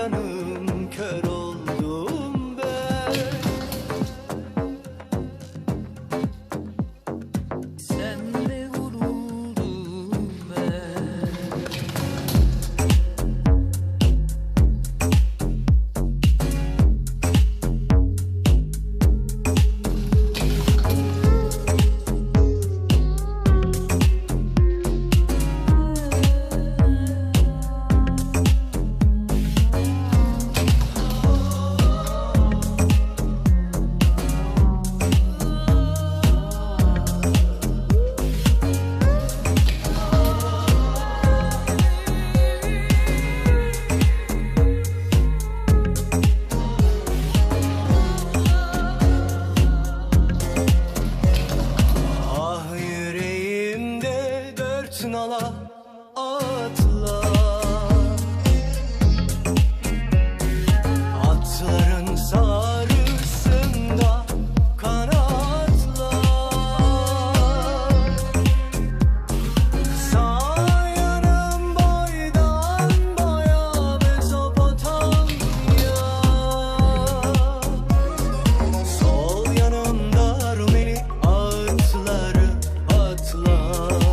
ceylanım, kör oldum ben. Senle vuruldum ben. Ah yüreğimde dört nala atlar, atların sarısında kanatlar. Sağ yanım boydan boya Mezopotamya, sol yanımda Rumeli atları atlar.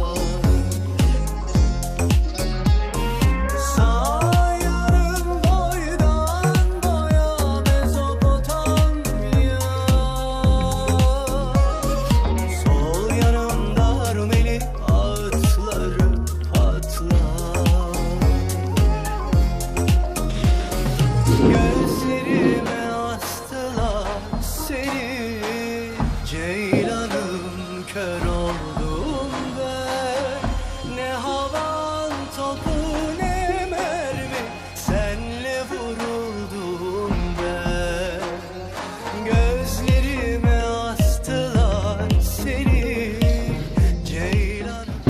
Sağ yanım boydan boya Mezopotamya, sol yanımda Rumeli atları patlar. Gözlerime astılar seni, ceylanım, kör